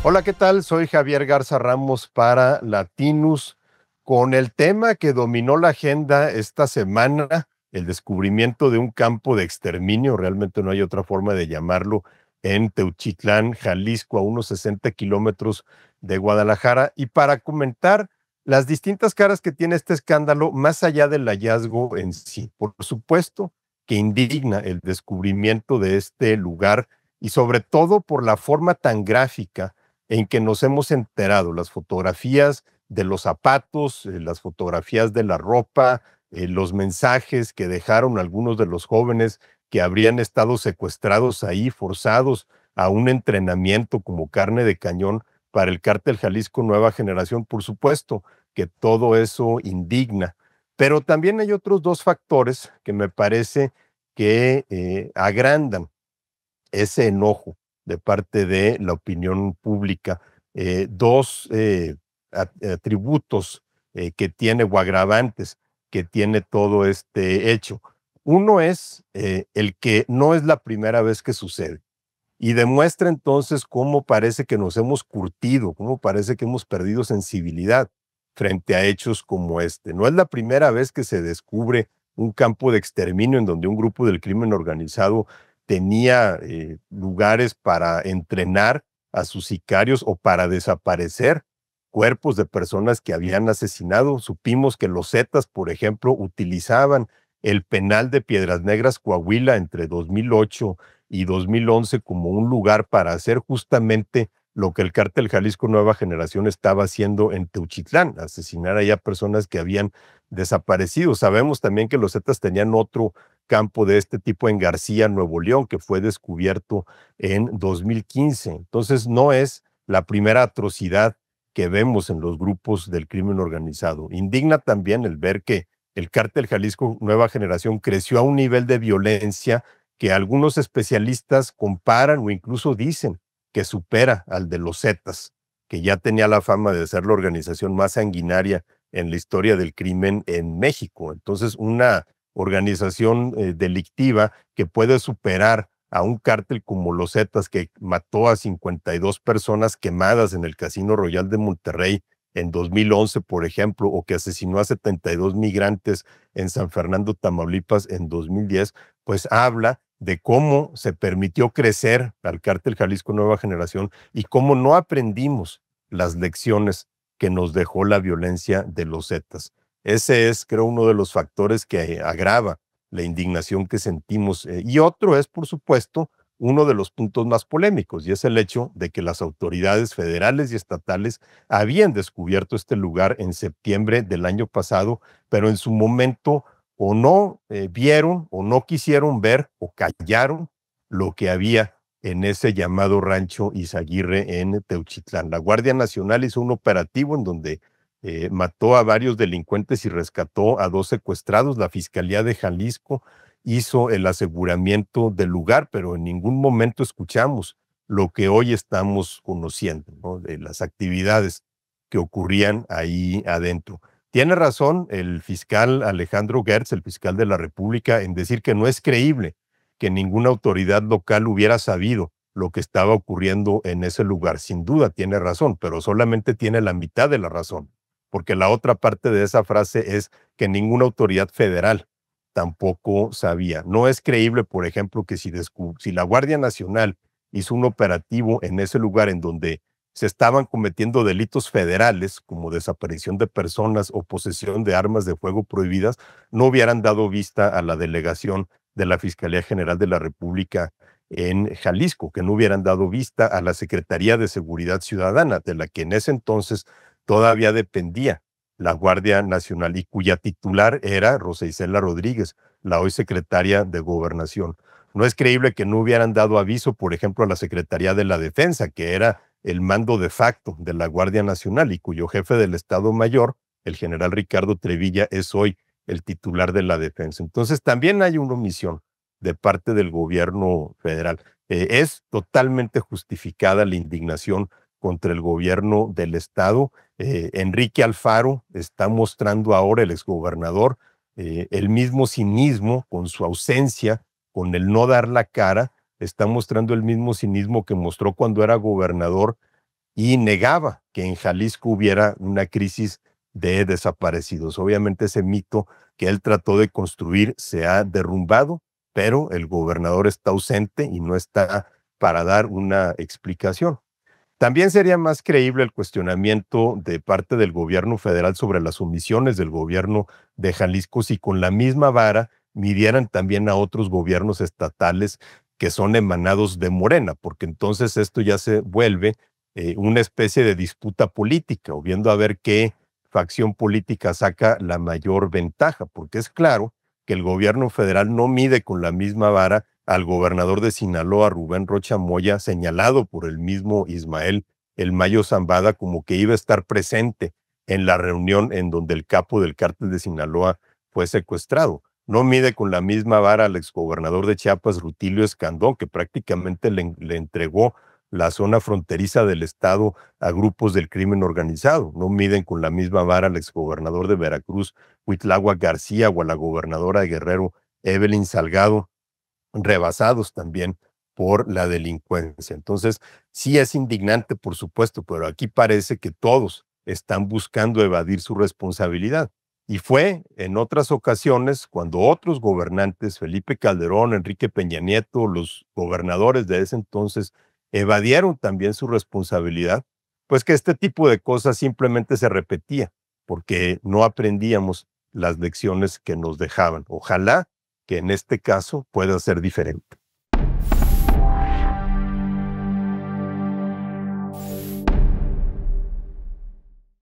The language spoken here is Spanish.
Hola, ¿qué tal? Soy Javier Garza Ramos para Latinus, con el tema que dominó la agenda esta semana, el descubrimiento de un campo de exterminio, realmente no hay otra forma de llamarlo, en Teuchitlán, Jalisco, a unos 60 kilómetros de Guadalajara. Y para comentar las distintas caras que tiene este escándalo, más allá del hallazgo en sí, por supuesto que indigna el descubrimiento de este lugar y sobre todo por la forma tan gráfica en que nos hemos enterado, las fotografías de los zapatos, las fotografías de la ropa, los mensajes que dejaron algunos de los jóvenes que habrían estado secuestrados ahí, forzados a un entrenamiento como carne de cañón para el cártel Jalisco Nueva Generación. Por supuesto que todo eso indigna, pero también hay otros dos factores que me parece que agrandan ese enojo de parte de la opinión pública. Dos atributos que tiene o agravantes que tiene todo este hecho. Uno es el que no es la primera vez que sucede y demuestra entonces cómo parece que nos hemos curtido, cómo parece que hemos perdido sensibilidad frente a hechos como este. No es la primera vez que se descubre un campo de exterminio en donde un grupo del crimen organizado tenía lugares para entrenar a sus sicarios o para desaparecer cuerpos de personas que habían asesinado. Supimos que los Zetas, por ejemplo, utilizaban el penal de Piedras Negras, Coahuila, entre 2008 y 2011 como un lugar para hacer justamente lo que el cártel Jalisco Nueva Generación estaba haciendo en Teuchitlán, asesinar allá personas que habían desaparecido. Sabemos también que los Zetas tenían otro campo de este tipo en García, Nuevo León, que fue descubierto en 2015. Entonces no es la primera atrocidad que vemos en los grupos del crimen organizado. Indigna también el ver que el cártel Jalisco Nueva Generación creció a un nivel de violencia que algunos especialistas comparan o incluso dicen que supera al de los Zetas, que ya tenía la fama de ser la organización más sanguinaria en la historia del crimen en México. Entonces, una organización delictiva que puede superar a un cártel como los Zetas, que mató a 52 personas quemadas en el Casino Royal de Monterrey en 2011, por ejemplo, o que asesinó a 72 migrantes en San Fernando, Tamaulipas, en 2010, pues habla de cómo se permitió crecer al cártel Jalisco Nueva Generación y cómo no aprendimos las lecciones que nos dejó la violencia de los Zetas. Ese es, creo, uno de los factores que agrava la indignación que sentimos. Y otro es, por supuesto, uno de los puntos más polémicos, y es el hecho de que las autoridades federales y estatales habían descubierto este lugar en septiembre del año pasado, pero en su momento o no vieron o no quisieron ver o callaron lo que había en ese llamado rancho Izaguirre en Teuchitlán. La Guardia Nacional hizo un operativo en donde mató a varios delincuentes y rescató a 2 secuestrados. La Fiscalía de Jalisco hizo el aseguramiento del lugar, pero en ningún momento escuchamos lo que hoy estamos conociendo, ¿no? De las actividades que ocurrían ahí adentro. Tiene razón el fiscal Alejandro Gertz, el fiscal de la República, en decir que no es creíble que ninguna autoridad local hubiera sabido lo que estaba ocurriendo en ese lugar. Sin duda tiene razón, pero solamente tiene la mitad de la razón, porque la otra parte de esa frase es que ninguna autoridad federal tampoco sabía. No es creíble, por ejemplo, que si la Guardia Nacional hizo un operativo en ese lugar en donde se estaban cometiendo delitos federales como desaparición de personas o posesión de armas de fuego prohibidas, no hubieran dado vista a la delegación de la Fiscalía General de la República en Jalisco, que no hubieran dado vista a la Secretaría de Seguridad Ciudadana, de la que en ese entonces todavía dependía la Guardia Nacional y cuya titular era Rosa Isela Rodríguez, la hoy secretaria de Gobernación. No es creíble que no hubieran dado aviso, por ejemplo, a la Secretaría de la Defensa, que era el mando de facto de la Guardia Nacional y cuyo jefe del Estado Mayor, el general Ricardo Trevilla, es hoy el titular de la Defensa. Entonces también hay una omisión de parte del gobierno federal. Es totalmente justificada la indignación contra el gobierno del Estado. Enrique Alfaro está mostrando ahora, el exgobernador, el mismo cinismo con su ausencia, con el no dar la cara, está mostrando el mismo cinismo que mostró cuando era gobernador y negaba que en Jalisco hubiera una crisis de desaparecidos. Obviamente ese mito que él trató de construir se ha derrumbado, pero el gobernador está ausente y no está para dar una explicación. También sería más creíble el cuestionamiento de parte del gobierno federal sobre las omisiones del gobierno de Jalisco si con la misma vara midieran también a otros gobiernos estatales que son emanados de Morena, porque entonces esto ya se vuelve una especie de disputa política, o viendo a ver qué facción política saca la mayor ventaja, porque es claro que el gobierno federal no mide con la misma vara al gobernador de Sinaloa, Rubén Rocha Moya, señalado por el mismo Ismael El Mayo Zambada como que iba a estar presente en la reunión en donde el capo del cártel de Sinaloa fue secuestrado. No mide con la misma vara al exgobernador de Chiapas, Rutilio Escandón, que prácticamente le entregó la zona fronteriza del estado a grupos del crimen organizado. No miden con la misma vara al exgobernador de Veracruz, Cuitláhuac García, o a la gobernadora de Guerrero, Evelyn Salgado, rebasados también por la delincuencia. Entonces, sí es indignante, por supuesto, pero aquí parece que todos están buscando evadir su responsabilidad. Y fue en otras ocasiones cuando otros gobernantes, Felipe Calderón, Enrique Peña Nieto, los gobernadores de ese entonces, evadieron también su responsabilidad, pues que este tipo de cosas simplemente se repetía, porque no aprendíamos las lecciones que nos dejaban. Ojalá que en este caso pueda ser diferente.